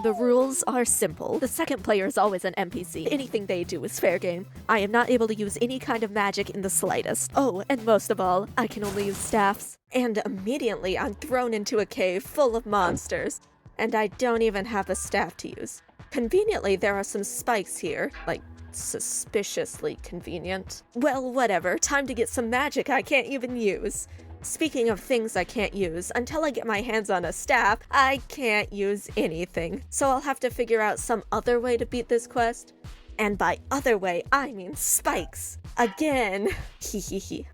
The rules are simple. The second player is always an NPC. Anything they do is fair game. I am not able to use any kind of magic in the slightest. Oh, and most of all, I can only use staffs. And immediately I'm thrown into a cave full of monsters. And I don't even have a staff to use. Conveniently, there are some spikes here, like suspiciously convenient. Well, whatever, time to get some magic I can't even use. Speaking of things I can't use, until I get my hands on a staff, I can't use anything. So I'll have to figure out some other way to beat this quest. And by other way, I mean spikes. Again. Hehehe.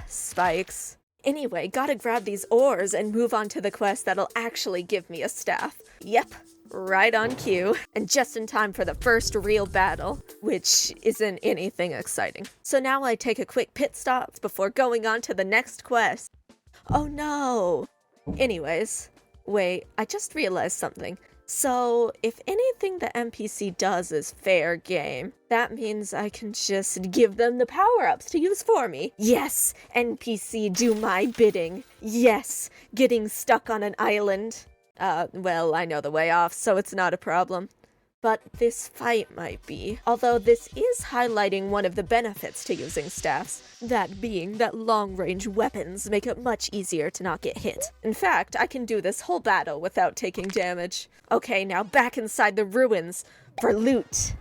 Spikes. Anyway, gotta grab these ores and move on to the quest that'll actually give me a staff. Yep. Right on cue, and just in time for the first real battle, which isn't anything exciting. So now I take a quick pit stop before going on to the next quest. Oh no! Anyways, wait, I just realized something. So, if anything the NPC does is fair game, that means I can just give them the power-ups to use for me. Yes! NPC, do my bidding. Yes! Getting stuck on an island. Well, I know the way off, so it's not a problem. But this fight might be. Although this is highlighting one of the benefits to using staffs, that being that long-range weapons make it much easier to not get hit. In fact, I can do this whole battle without taking damage. Okay, now back inside the ruins for loot.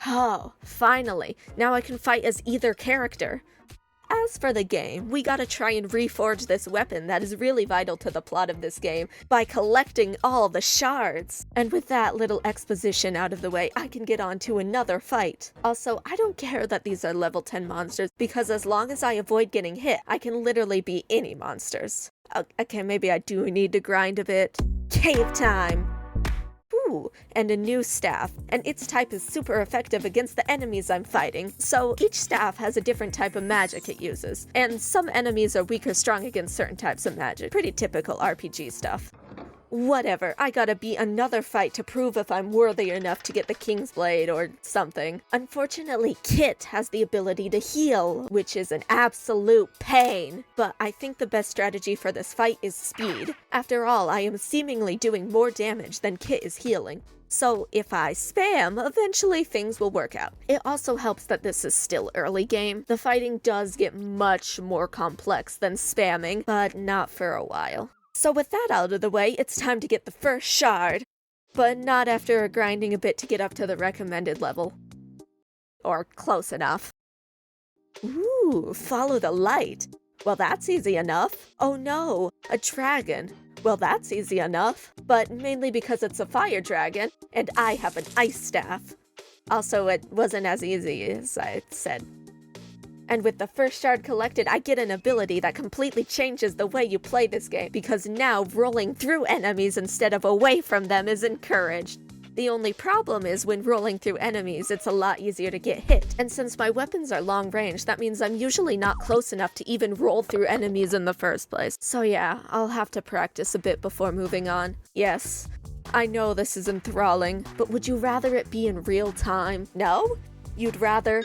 Oh, finally. Now I can fight as either character. As for the game, we gotta try and reforge this weapon that is really vital to the plot of this game by collecting all the shards. And with that little exposition out of the way, I can get on to another fight. Also, I don't care that these are level 10 monsters, because as long as I avoid getting hit, I can literally be any monsters. Okay, maybe I do need to grind a bit. Cave time! Ooh, and a new staff, and its type is super effective against the enemies I'm fighting, so each staff has a different type of magic it uses, and some enemies are weak or strong against certain types of magic. Pretty typical RPG stuff. Whatever, I gotta beat another fight to prove if I'm worthy enough to get the King's Blade or something. Unfortunately, Kit has the ability to heal, which is an absolute pain. But I think the best strategy for this fight is speed. After all, I am seemingly doing more damage than Kit is healing. So if I spam, eventually things will work out. It also helps that this is still early game. The fighting does get much more complex than spamming, but not for a while. So with that out of the way, it's time to get the first shard. But not after grinding a bit to get up to the recommended level. Or close enough. Ooh, follow the light. Well, that's easy enough. Oh no, a dragon. Well, that's easy enough. But mainly because it's a fire dragon, and I have an ice staff. Also, it wasn't as easy as I said. And with the first shard collected, I get an ability that completely changes the way you play this game, because now rolling through enemies instead of away from them is encouraged. The only problem is when rolling through enemies, it's a lot easier to get hit. And since my weapons are long range, that means I'm usually not close enough to even roll through enemies in the first place. So yeah, I'll have to practice a bit before moving on. Yes, I know this is enthralling, but would you rather it be in real time? No? You'd rather...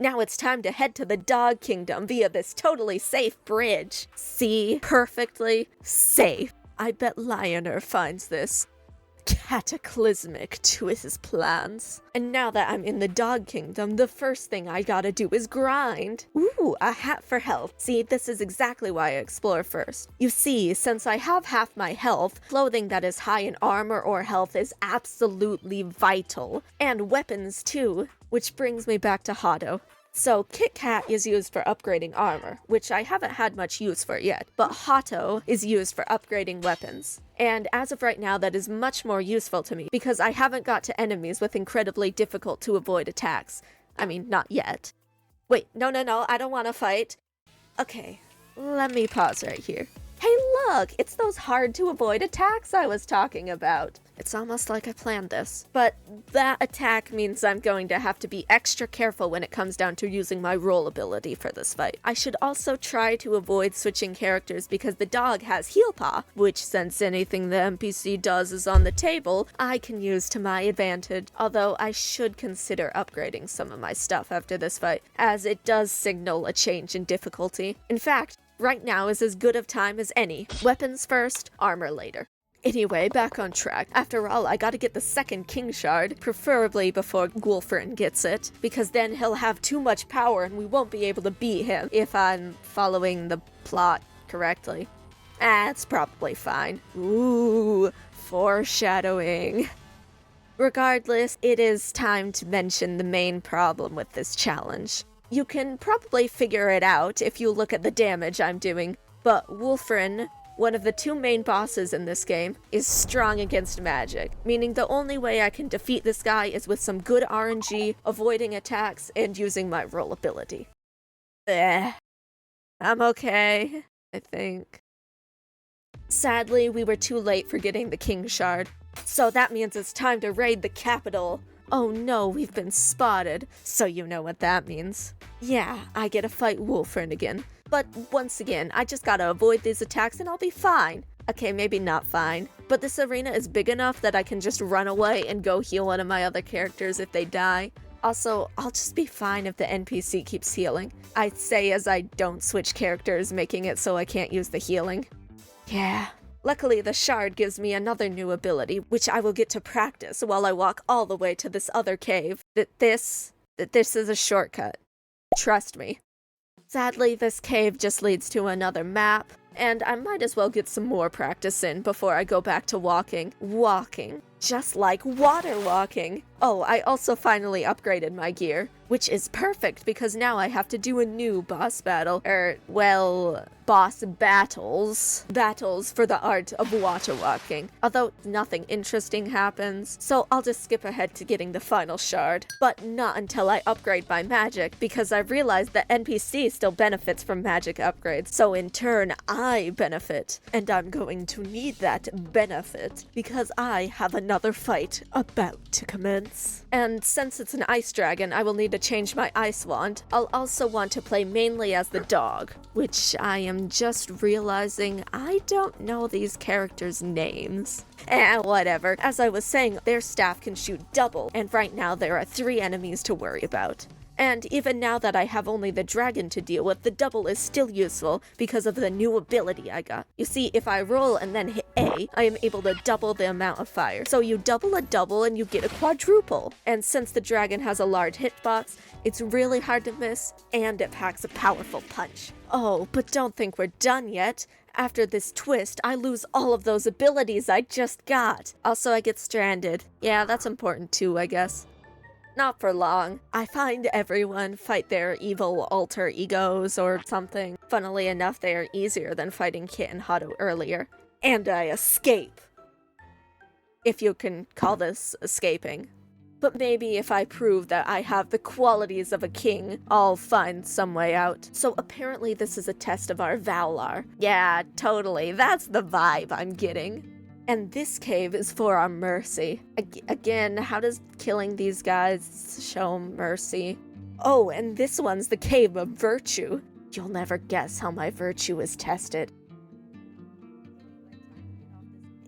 Now it's time to head to the Dog Kingdom via this totally safe bridge. See? Perfectly safe. I bet Lioner finds this cataclysmic to his plans. And now that I'm in the Dog Kingdom, the first thing I gotta do is grind. Ooh, a hat for health. See, this is exactly why I explore first. You see, since I have half my health, clothing that is high in armor or health is absolutely vital. And weapons too, which brings me back to Hotto. So, Kit Kat is used for upgrading armor, which I haven't had much use for yet, but Hotto is used for upgrading weapons. And as of right now, that is much more useful to me, because I haven't got to enemies with incredibly difficult to avoid attacks. I mean, not yet. Wait, no, I don't want to fight. Okay, let me pause right here. Hey look, it's those hard to avoid attacks I was talking about. It's almost like I planned this. But that attack means I'm going to have to be extra careful when it comes down to using my roll ability for this fight. I should also try to avoid switching characters because the dog has Heel Paw, which since anything the NPC does is on the table, I can use to my advantage. Although I should consider upgrading some of my stuff after this fight, as it does signal a change in difficulty. In fact, right now is as good of time as any. Weapons first, armor later. Anyway, back on track. After all, I gotta get the second king shard, preferably before Wolfren gets it, because then he'll have too much power and we won't be able to beat him if I'm following the plot correctly. It's probably fine. Ooh, foreshadowing. Regardless, it is time to mention the main problem with this challenge. You can probably figure it out if you look at the damage I'm doing, but Wolfren, one of the two main bosses in this game, is strong against magic, meaning the only way I can defeat this guy is with some good RNG, avoiding attacks, and using my roll ability. I'm okay, I think. Sadly, we were too late for getting the king shard, so that means it's time to raid the capital. Oh no, we've been spotted, so you know what that means. Yeah, I get to fight Wolfren again. But once again, I just gotta avoid these attacks and I'll be fine. Okay, maybe not fine, but this arena is big enough that I can just run away and go heal one of my other characters if they die. Also, I'll just be fine if the NPC keeps healing. I say as I don't switch characters, making it so I can't use the healing. Yeah. Luckily, the shard gives me another new ability, which I will get to practice while I walk all the way to this other cave. This is a shortcut. Trust me. Sadly, this cave just leads to another map, and I might as well get some more practice in before I go back to walking. Walking. Just like water walking. Oh, I also finally upgraded my gear, which is perfect because now I have to do a new boss battle. Boss battles. Battles for the art of water walking. Although nothing interesting happens, so I'll just skip ahead to getting the final shard. But not until I upgrade my magic, because I realized that NPC still benefits from magic upgrades, so in turn I benefit. And I'm going to need that benefit, because I have another fight about to commence. And since it's an ice dragon, I will need to change my ice wand. I'll also want to play mainly as the dog, which I am just realizing I don't know these characters' names. Whatever. As I was saying, their staff can shoot double, and right now there are 3 enemies to worry about. And even now that I have only the dragon to deal with, the double is still useful because of the new ability I got. You see, if I roll and then hit A, I am able to double the amount of fire. So you double a double and you get a quadruple. And since the dragon has a large hitbox, it's really hard to miss, and it packs a powerful punch. Oh, but don't think we're done yet. After this twist, I lose all of those abilities I just got. Also, I get stranded. Yeah, that's important too, I guess. Not for long. I find everyone fight their evil alter egos or something. Funnily enough, they are easier than fighting Kit and Hato earlier. And I escape. If you can call this escaping. But maybe if I prove that I have the qualities of a king, I'll find some way out. So apparently this is a test of our Valor. Yeah, totally. That's the vibe I'm getting. And this cave is for our mercy. Again, how does killing these guys show mercy? Oh, and this one's the cave of virtue. You'll never guess how my virtue is tested.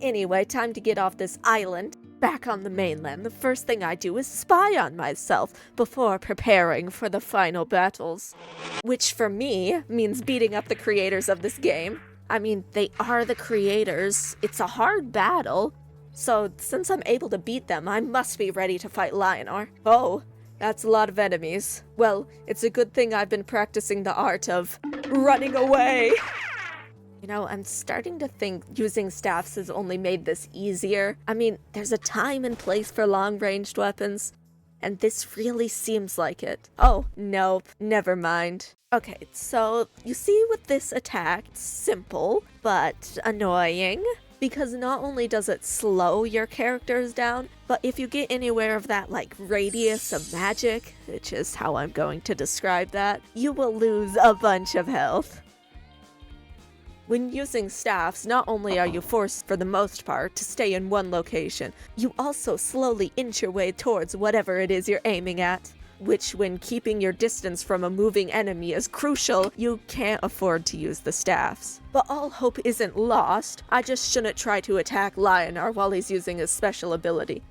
Anyway, time to get off this island. Back on the mainland, the first thing I do is spy on myself before preparing for the final battles. Which for me means beating up the creators of this game. I mean, they are the creators. It's a hard battle. So since I'm able to beat them, I must be ready to fight Lioner. Oh, that's a lot of enemies. Well, it's a good thing I've been practicing the art of running away. You know, I'm starting to think using staffs has only made this easier. I mean, there's a time and place for long-ranged weapons, and this really seems like it. Oh, nope, never mind. Okay, so you see with this attack, it's simple, but annoying. Because not only does it slow your characters down, but if you get anywhere of that, like, radius of magic, which is how I'm going to describe that, you will lose a bunch of health. When using staffs, not only are you forced, for the most part, to stay in one location, you also slowly inch your way towards whatever it is you're aiming at. Which, when keeping your distance from a moving enemy is crucial, you can't afford to use the staffs. But all hope isn't lost. I just shouldn't try to attack Lioner while he's using his special ability.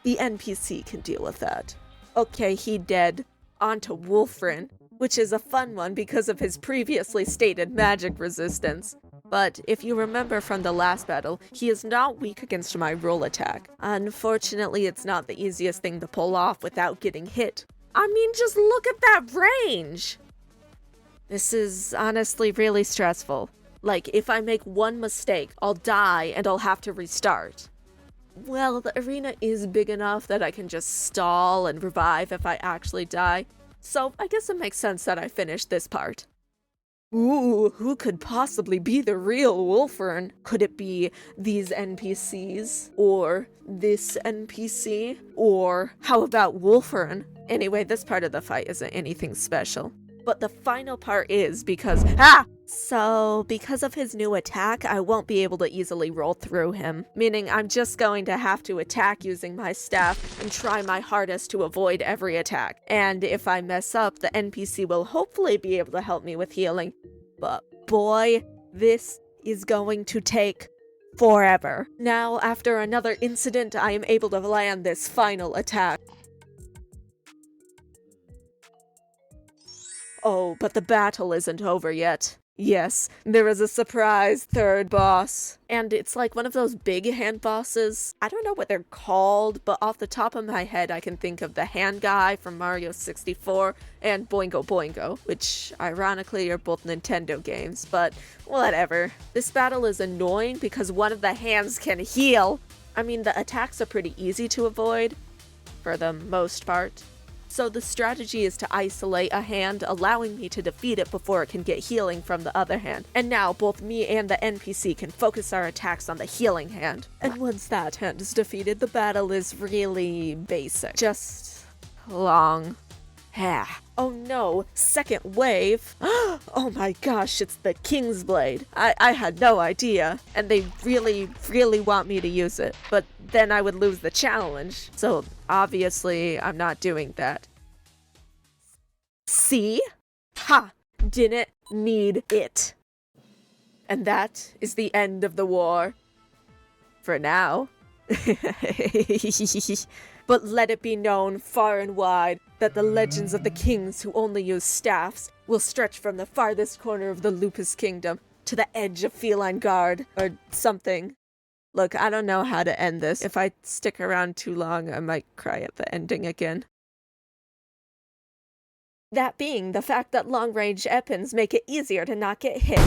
The NPC can deal with that. Okay, he dead. On to Wolfren, which is a fun one because of his previously stated magic resistance. But if you remember from the last battle, he is not weak against my roll attack. Unfortunately, it's not the easiest thing to pull off without getting hit. I mean, just look at that range! This is honestly really stressful. Like, if I make one mistake, I'll die and I'll have to restart. Well, the arena is big enough that I can just stall and revive if I actually die, so I guess it makes sense that I finish this part. Ooh, who could possibly be the real Wolfren? Could it be these NPCs? Or this NPC? Or how about Wolfren? Anyway, this part of the fight isn't anything special. But the final part is because— So, because of his new attack, I won't be able to easily roll through him. Meaning I'm just going to have to attack using my staff and try my hardest to avoid every attack. And if I mess up, the NPC will hopefully be able to help me with healing. But boy, this is going to take forever. Now, after another incident, I am able to land this final attack. Oh, but the battle isn't over yet. Yes, there is a surprise third boss. And it's like one of those big hand bosses. I don't know what they're called, but off the top of my head, I can think of the hand guy from Mario 64 and Boingo Boingo, which ironically are both Nintendo games, but whatever. This battle is annoying because one of the hands can heal. I mean, the attacks are pretty easy to avoid, for the most part. So the strategy is to isolate a hand, allowing me to defeat it before it can get healing from the other hand. And now both me and the NPC can focus our attacks on the healing hand. And once that hand is defeated, the battle is really basic. Just long. Oh no, second wave. Oh my gosh, it's the King's Blade. I had no idea. And they really want me to use it. But then I would lose the challenge. So obviously, I'm not doing that. See? Ha! Didn't need it. And that is the end of the war. For now. But let it be known far and wide that the legends of the kings who only use staffs will stretch from the farthest corner of the Lupus Kingdom to the edge of Feline Guard, or something. Look, I don't know how to end this. If I stick around too long, I might cry at the ending again. That being the fact that long-range weapons make it easier to not get hit.